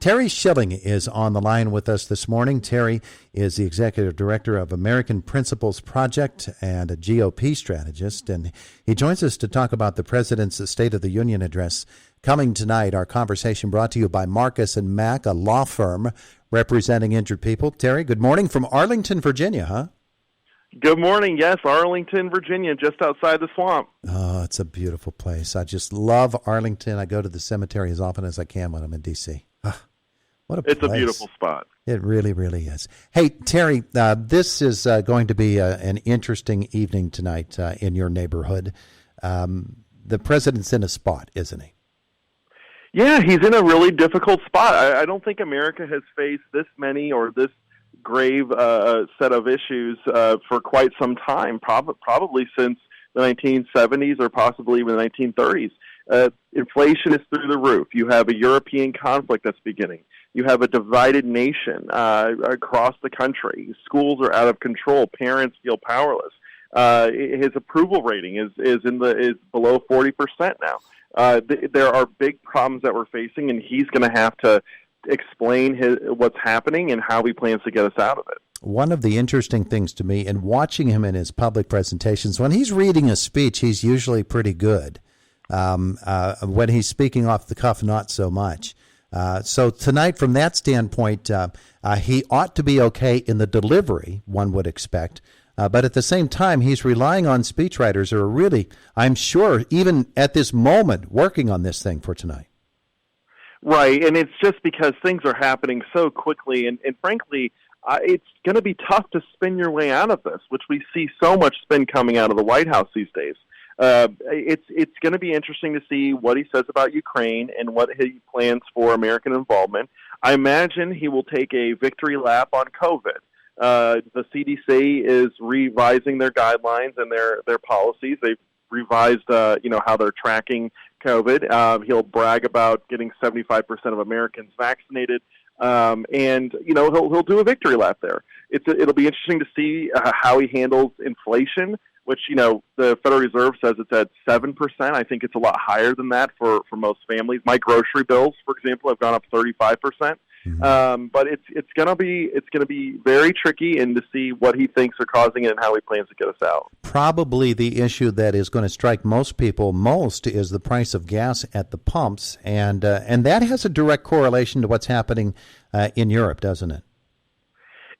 Terry Schilling is on the line with us this morning. Terry is the executive director of American Principles Project and a GOP strategist, and he joins us to talk about the president's State of the Union address coming tonight. Our conversation brought to you by Marcus and Mack, a law firm representing injured people. Terry, good morning from Arlington, Virginia, huh? Good morning. Yes, Arlington, Virginia, just outside the swamp. Oh, it's a beautiful place. I just love Arlington. I go to the cemetery as often as I can when I'm in D.C. What a place. It's a beautiful spot. It really, really is. Hey, Terry, this is going to be an interesting evening tonight in your neighborhood. The president's in a spot, isn't he? Yeah, he's in a really difficult spot. I don't think America has faced this many or this grave set of issues for quite some time, probably since the 1970s or possibly even the 1930s. Inflation is through the roof. You have a European conflict that's beginning. You have a divided nation across the country. Schools are out of control. Parents feel powerless. His approval rating is below 40% now. There are big problems that we're facing, and he's going to have to explain what's happening and how he plans to get us out of it. One of the interesting things to me in watching him in his public presentations, when he's reading a speech, he's usually pretty good. When he's speaking off the cuff, not so much. So tonight, from that standpoint, he ought to be okay in the delivery, one would expect. But at the same time, he's relying on speechwriters who are really, I'm sure, even at this moment, working on this thing for tonight. Right, and it's just because things are happening so quickly, and frankly, it's going to be tough to spin your way out of this, which we see so much spin coming out of the White House these days. It's going to be interesting to see what he says about Ukraine and what he plans for American involvement. I imagine he will take a victory lap on COVID. The CDC is revising their guidelines and their policies. They've revised, how they're tracking COVID. He'll brag about getting 75% of Americans vaccinated, and he'll do a victory lap there. It'll be interesting to see how he handles inflation, which the Federal Reserve says it's at 7%. I think it's a lot higher than that for most families. My grocery bills, for example, have gone up 35%. But it's gonna be very tricky, and to see what he thinks are causing it and how he plans to get us out. Probably the issue that is going to strike most people most is the price of gas at the pumps, and that has a direct correlation to what's happening in Europe, doesn't it?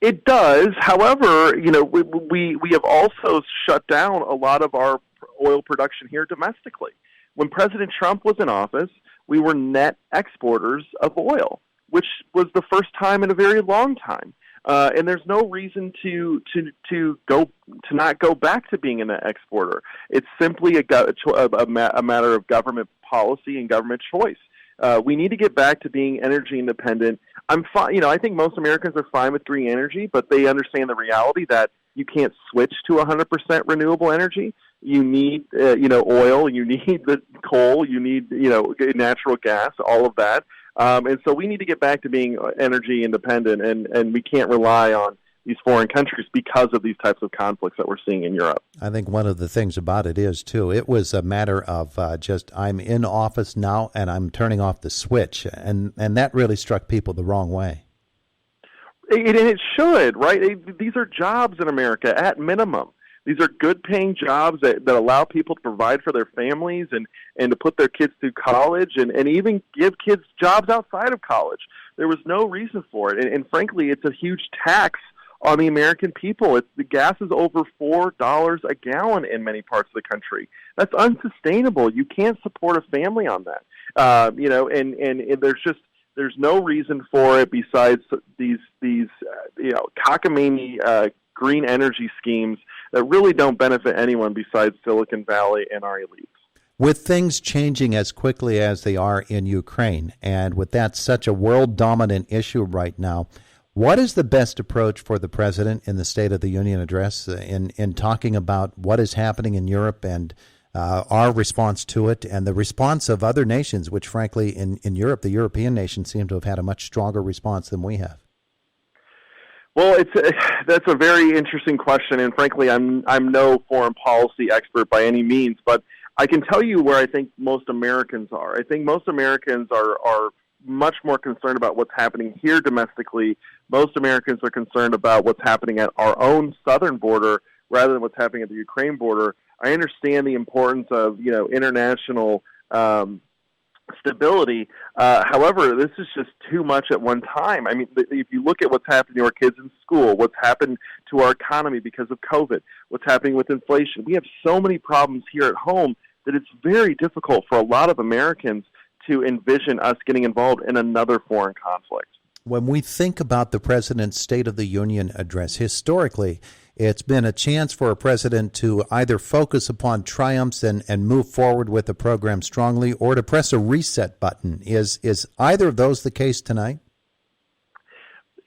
It does. However, we have also shut down a lot of our oil production here domestically. When President Trump was in office, we were net exporters of oil, which was the first time in a very long time. And there's no reason to not go back to being a net exporter. It's simply a matter of government policy and government choice. We need to get back to being energy independent. I'm fine. I think most Americans are fine with green energy, but they understand the reality that you can't switch to 100% renewable energy. You need, oil. You need the coal. You need, natural gas. All of that. And so we need to get back to being energy independent, and we can't rely on these foreign countries because of these types of conflicts that we're seeing in Europe. I think one of the things about it is, too, it was a matter of just I'm in office now and I'm turning off the switch, and that really struck people the wrong way. It should, right? These are jobs in America at minimum. These are good-paying jobs that allow people to provide for their families and to put their kids through college and even give kids jobs outside of college. There was no reason for it. And frankly, it's a huge tax on the American people. The gas is over $4 a gallon in many parts of the country. That's unsustainable. You can't support a family on that. And there's no reason for it besides these cockamamie green energy schemes that really don't benefit anyone besides Silicon Valley and our elites. With things changing as quickly as they are in Ukraine, and with that such a world-dominant issue right now, what is the best approach for the president in the State of the Union address in talking about what is happening in Europe and our response to it and the response of other nations, which frankly in Europe, the European nations seem to have had a much stronger response than we have? Well, that's a very interesting question, and frankly, I'm no foreign policy expert by any means, but I can tell you where I think most Americans are. I think most Americans are much more concerned about what's happening here domestically. Most Americans are concerned about what's happening at our own southern border rather than what's happening at the Ukraine border. I understand the importance of, international stability. However, this is just too much at one time. I mean, if you look at what's happening to our kids in school, what's happened to our economy because of COVID, what's happening with inflation, we have so many problems here at home that it's very difficult for a lot of Americans to envision us getting involved in another foreign conflict. When we think about the president's State of the Union address, historically, it's been a chance for a president to either focus upon triumphs and move forward with the program strongly, or to press a reset button. Is either of those the case tonight?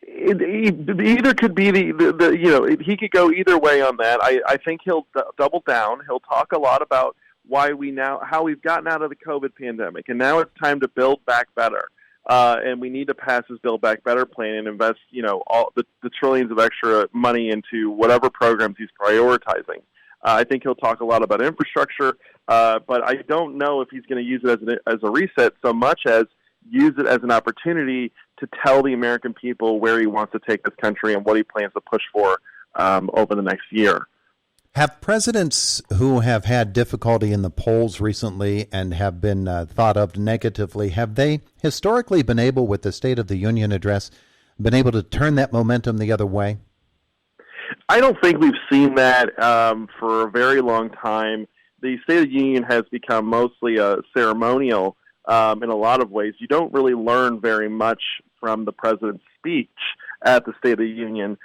Either could be he could go either way on that. I think he'll double down. He'll talk a lot about how we've gotten out of the COVID pandemic, and now it's time to build back better. And we need to pass this Build Back Better plan and invest, all the trillions of extra money into whatever programs he's prioritizing. I think he'll talk a lot about infrastructure, but I don't know if he's going to use it as a reset so much as use it as an opportunity to tell the American people where he wants to take this country and what he plans to push for over the next year. Have presidents who have had difficulty in the polls recently and have been thought of negatively, have they historically been able, with the State of the Union address, been able to turn that momentum the other way? I don't think we've seen that for a very long time. The State of the Union has become mostly ceremonial in a lot of ways. You don't really learn very much from the president's speech at the State of the Union.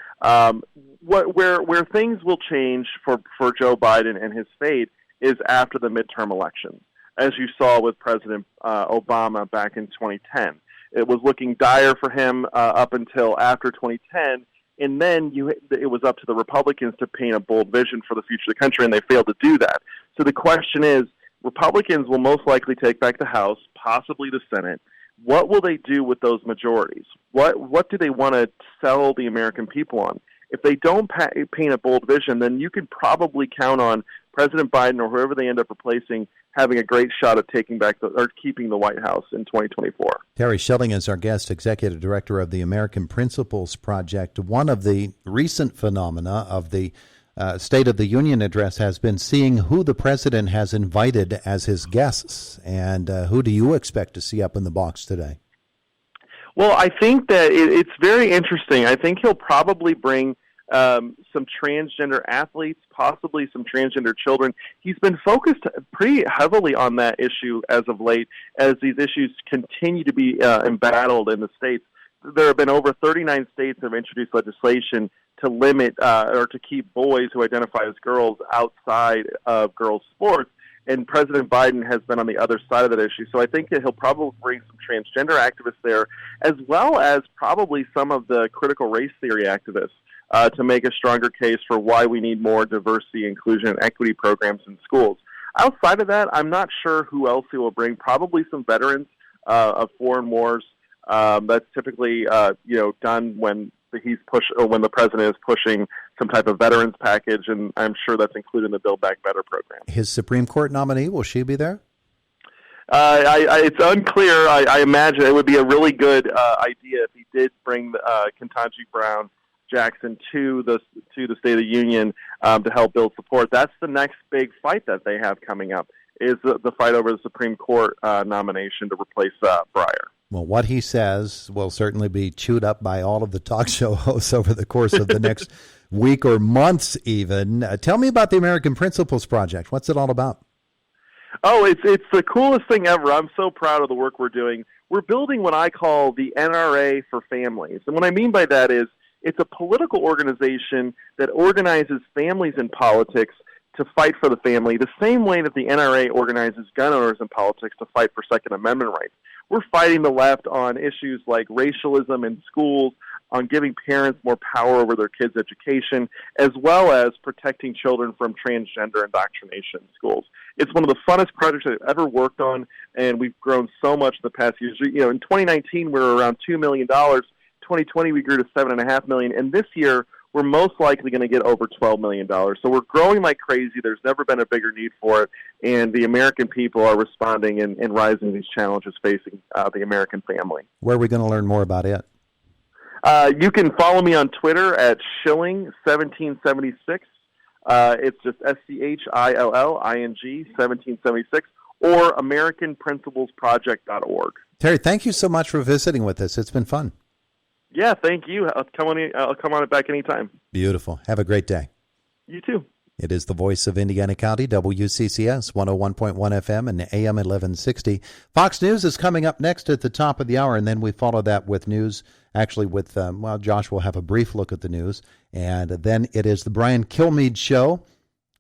Where things will change for Joe Biden and his fate is after the midterm elections, as you saw with President Obama back in 2010. It was looking dire for him up until after 2010, and then it was up to the Republicans to paint a bold vision for the future of the country, and they failed to do that. So the question is, Republicans will most likely take back the House, possibly the Senate. What will they do with those majorities? What do they want to sell the American people on? If they don't paint a bold vision, then you can probably count on President Biden or whoever they end up replacing having a great shot at taking back or keeping the White House in 2024. Terry Schilling is our guest, executive director of the American Principles Project. One of the recent phenomena of the State of the Union address has been seeing who the president has invited as his guests. And who do you expect to see up in the box today? Well, I think that it's very interesting. I think he'll probably bring some transgender athletes, possibly some transgender children. He's been focused pretty heavily on that issue as of late, as these issues continue to be embattled in the states. There have been over 39 states that have introduced legislation to limit or to keep boys who identify as girls outside of girls' sports. And President Biden has been on the other side of that issue. So I think that he'll probably bring some transgender activists there, as well as probably some of the critical race theory activists to make a stronger case for why we need more diversity, inclusion, and equity programs in schools. Outside of that, I'm not sure who else he will bring. Probably some veterans of foreign wars. That's typically done when when the president is pushing some type of veterans package, and I'm sure that's included in the Build Back Better program. His Supreme Court nominee, will she be there? It's unclear. I imagine it would be a really good idea if he did bring Ketanji Brown Jackson to the State of the Union to help build support. That's the next big fight that they have coming up, is the fight over the Supreme Court nomination to replace Breyer. Well, what he says will certainly be chewed up by all of the talk show hosts over the course of the next week or months even. Tell me about the American Principles Project. What's it all about? Oh, it's the coolest thing ever. I'm so proud of the work we're doing. We're building what I call the NRA for families. And what I mean by that is it's a political organization that organizes families in politics to fight for the family, the same way that the NRA organizes gun owners in politics to fight for Second Amendment rights. We're fighting the left on issues like racialism in schools, on giving parents more power over their kids' education, as well as protecting children from transgender indoctrination in schools. It's one of the funnest projects I've ever worked on, and we've grown so much in the past years. In 2019, we were around $2 million. 2020, we grew to $7.5 million, and this year, we're most likely going to get over $12 million. So we're growing like crazy. There's never been a bigger need for it, and the American people are responding and rising to these challenges facing the American family. Where are we going to learn more about it? You can follow me on Twitter at Schilling1776. It's just SCHILLING 1776, or AmericanPrinciplesProject.org. Terry, thank you so much for visiting with us. It's been fun. Yeah, thank you. I'll come on it back anytime. Beautiful. Have a great day. You too. It is the voice of Indiana County, WCCS 101.1 FM and AM 1160. Fox News is coming up next at the top of the hour, and then we follow that with news, actually with, Josh will have a brief look at the news, and then it is the Brian Kilmeade Show.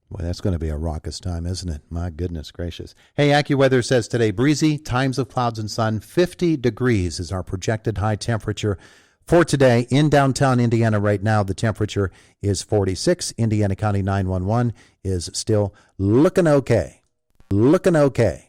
Boy, that's going to be a raucous time, isn't it? My goodness gracious. Hey, AccuWeather says today, breezy, times of clouds and sun, 50 degrees is our projected high temperature for today in downtown Indiana. Right now, the temperature is 46. Indiana County 911 is still looking okay. Looking okay.